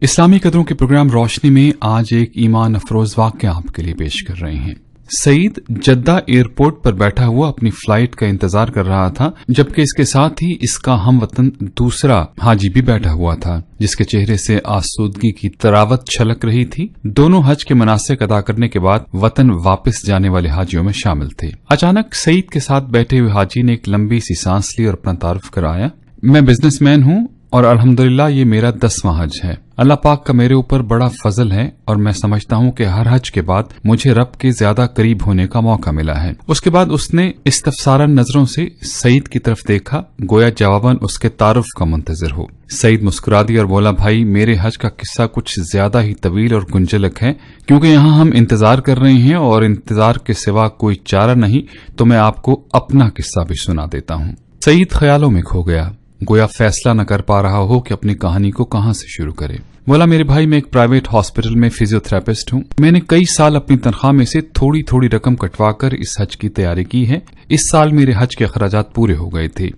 اسلامی قدروں کے پروگرام روشنی میں آج ایک ایمان افروز واقعہ آپ کے لیے پیش کر رہے ہیں۔ سعید جدہ ایئرپورٹ پر بیٹھا ہوا اپنی فلائٹ کا انتظار کر رہا تھا، جبکہ اس کے ساتھ ہی اس کا ہم وطن دوسرا حاجی بھی بیٹھا ہوا تھا، جس کے چہرے سے آسودگی کی تراوت چھلک رہی تھی۔ دونوں حج کے مناسک ادا کرنے کے بعد وطن واپس جانے والے حاجیوں میں شامل تھے۔ اچانک سعید کے ساتھ بیٹھے ہوئے حاجی نے ایک لمبی سی سانس لی اور اپنا تعارف کرایا۔ میں بزنس مین ہوں اور الحمدللہ یہ میرا 10واں حج ہے۔ اللہ پاک کا میرے اوپر بڑا فضل ہے اور میں سمجھتا ہوں کہ ہر حج کے بعد مجھے رب کے زیادہ قریب ہونے کا موقع ملا ہے۔ اس کے بعد اس نے استفسارن نظروں سے سعید کی طرف دیکھا، گویا جواباً اس کے تعارف کا منتظر ہو۔ سعید مسکرا دیا اور بولا، بھائی میرے حج کا قصہ کچھ زیادہ ہی طویل اور گنجلک ہے، کیونکہ یہاں ہم انتظار کر رہے ہیں اور انتظار کے سوا کوئی چارہ نہیں، تو میں آپ کو اپنا قصہ بھی سنا دیتا ہوں۔ سعید خیالوں میں کھو گیا، گویا فیصلہ نہ کر پا رہا ہو کہ اپنی کہانی کو کہاں سے شروع کرے۔ بولا، میرے بھائی میں ایک پرائیویٹ ہاسپٹل میں فزیوتھراپسٹ ہوں۔ میں نے کئی سال اپنی تنخواہ میں سے تھوڑی تھوڑی رقم کٹوا کر اس حج کی تیاری کی ہے۔ اس سال میرے حج کے اخراجات پورے ہو گئے تھے،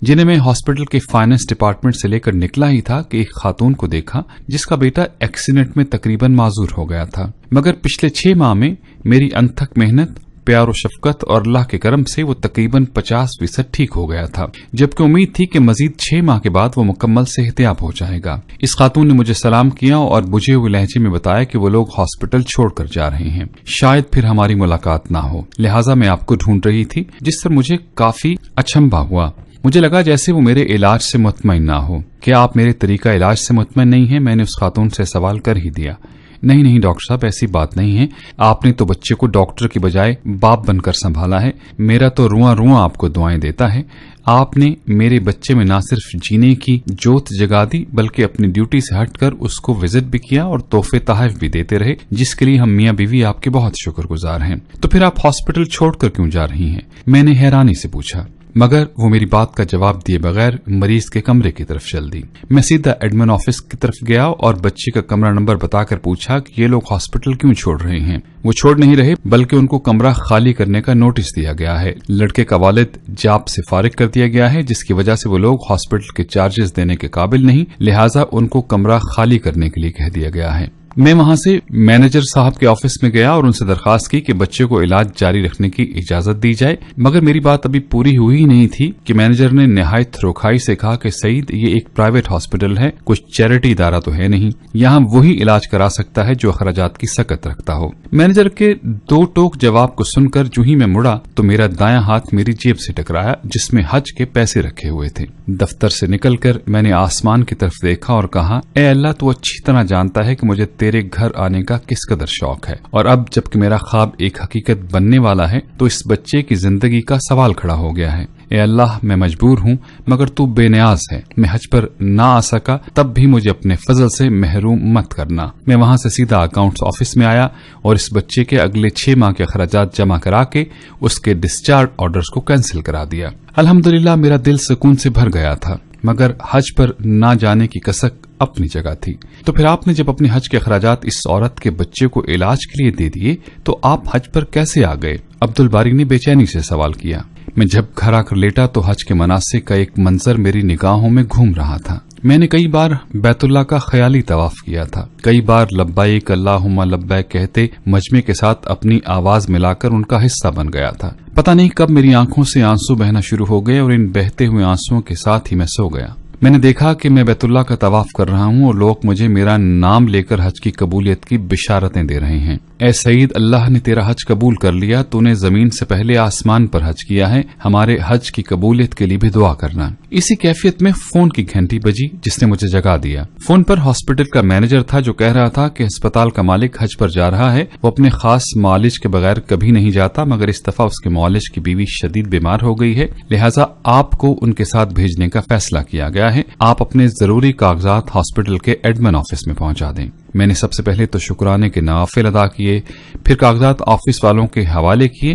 جنہیں میں ہاسپٹل کے فائنانس ڈپارٹمنٹ سے لے کر نکلا ہی تھا کہ ایک خاتون کو دیکھا جس کا بیٹا ایکسیڈنٹ میں تقریباً معذور ہو گیا تھا، مگر پچھلے 6 ماہ میں میری انتھک محنت، پیار و شفقت اور اللہ کے کرم سے وہ تقریباً 50% ٹھیک ہو گیا تھا، جبکہ امید تھی کہ مزید 6 ماہ کے بعد وہ مکمل صحتیاب ہو جائے گا۔ اس خاتون نے مجھے سلام کیا اور بجھے ہوئے لہجے میں بتایا کہ وہ لوگ ہاسپٹل چھوڑ کر جا رہے ہیں، شاید پھر ہماری ملاقات نہ ہو، لہٰذا میں آپ کو ڈھونڈ رہی تھی، جس پر مجھے کافی اچنبھا ہوا۔ مجھے لگا جیسے وہ میرے علاج سے مطمئن نہ ہو۔ کیا آپ میرے طریقہ علاج سے مطمئن نہیں ہیں؟ میں نے اس خاتون سے سوال کر ہی دیا۔ نہیں ڈاکٹر صاحب، ایسی بات نہیں ہے، آپ نے تو بچے کو ڈاکٹر کی بجائے باپ بن کر سنبھالا ہے، میرا تو رواں آپ کو دعائیں دیتا ہے۔ آپ نے میرے بچے میں نہ صرف جینے کی جوت جگا دی، بلکہ اپنی ڈیوٹی سے ہٹ کر اس کو وزٹ بھی کیا اور تحفے تحائف بھی دیتے رہے، جس کے لیے ہم میاں بیوی آپ کے بہت شکر گزار ہیں۔ تو پھر آپ ہاسپٹل چھوڑ کر کیوں جا رہی ہیں؟ میں نے حیرانی سے پوچھا، مگر وہ میری بات کا جواب دیے بغیر مریض کے کمرے کی طرف چل دی۔ میں سیدھا ایڈمن آفس کی طرف گیا اور بچے کا کمرہ نمبر بتا کر پوچھا کہ یہ لوگ ہاسپٹل کیوں چھوڑ رہے ہیں۔ وہ چھوڑ نہیں رہے، بلکہ ان کو کمرہ خالی کرنے کا نوٹس دیا گیا ہے۔ لڑکے کا والد جاب سے فارغ کر دیا گیا ہے، جس کی وجہ سے وہ لوگ ہاسپٹل کے چارجز دینے کے قابل نہیں، لہٰذا ان کو کمرہ خالی کرنے کے لیے کہہ دیا گیا ہے۔ میں وہاں سے مینیجر صاحب کے آفس میں گیا اور ان سے درخواست کی کہ بچے کو علاج جاری رکھنے کی اجازت دی جائے، مگر میری بات ابھی پوری ہوئی ہی نہیں تھی کہ مینیجر نے نہایت روکھائی سے کہا کہ سعید، یہ ایک پرائیویٹ ہاسپٹل ہے، کچھ چیریٹی ادارہ تو ہے نہیں، یہاں وہی علاج کرا سکتا ہے جو اخراجات کی سکت رکھتا ہو۔ مینیجر کے 2 ٹوک جواب کو سن کر جو ہی میں مڑا تو میرا دایاں ہاتھ میری جیب سے ٹکرایا، جس میں حج کے پیسے رکھے ہوئے تھے۔ دفتر سے نکل کر میں نے آسمان کی طرف دیکھا اور کہا، اے اللہ، تو اچھی طرح جانتا ہے کہ مجھے تیرے گھر آنے کا کس قدر شوق ہے، اور اب جبکہ میرا خواب ایک حقیقت بننے والا ہے تو اس بچے کی زندگی کا سوال کھڑا ہو گیا ہے۔ اے اللہ، میں مجبور ہوں، مگر تو بے نیاز ہے، میں حج پر نہ آ سکا تب بھی مجھے اپنے فضل سے محروم مت کرنا۔ میں وہاں سے سیدھا اکاؤنٹس آفس میں آیا اور اس بچے کے اگلے 6 ماہ کے اخراجات جمع کرا کے اس کے ڈسچارج آرڈرز کو کینسل کرا دیا۔ الحمدللہ میرا دل سکون سے بھر گیا تھا، مگر حج پر نہ جانے کی کسک اپنی جگہ تھی۔ تو پھر آپ نے جب اپنے حج کے اخراجات اس عورت کے بچے کو علاج کے لیے دے دیے تو آپ حج پر کیسے آ گئے؟ عبدالباری نے بے چینی سے سوال کیا۔ میں جب گھر آ کر لیٹا تو حج کے مناسک کا ایک منظر میری نگاہوں میں گھوم رہا تھا۔ میں نے کئی بار بیت اللہ کا خیالی طواف کیا تھا، کئی بار لبیک اللہم لبیک کہتے مجمع کے ساتھ اپنی آواز ملا کر ان کا حصہ بن گیا تھا۔ پتہ نہیں کب میری آنکھوں سے آنسو بہنا شروع ہو گئے اور ان بہتے ہوئے آنسوؤں کے ساتھ ہی میں سو گیا۔ میں نے دیکھا کہ میں بیت اللہ کا طواف کر رہا ہوں اور لوگ مجھے میرا نام لے کر حج کی قبولیت کی بشارتیں دے رہے ہیں۔ اے سعید، اللہ نے تیرا حج قبول کر لیا، تو نے زمین سے پہلے آسمان پر حج کیا ہے، ہمارے حج کی قبولیت کے لیے بھی دعا کرنا۔ اسی کیفیت میں فون کی گھنٹی بجی، جس نے مجھے جگا دیا۔ فون پر ہاسپٹل کا مینیجر تھا، جو کہہ رہا تھا کہ ہسپتال کا مالک حج پر جا رہا ہے، وہ اپنے خاص معالج کے بغیر کبھی نہیں جاتا، مگر اس دفعہ اس کے معالج کی بیوی شدید بیمار ہو گئی ہے، لہٰذا آپ کو ان کے ساتھ بھیجنے کا فیصلہ کیا گیا ہے۔ آپ اپنے ضروری کاغذات ہاسپٹل کے ایڈمن آفس میں پہنچا دیں۔ میں نے سب سے پہلے تو شکرانے کے نوافل ادا کیے، پھر کاغذات آفس والوں کے حوالے کیے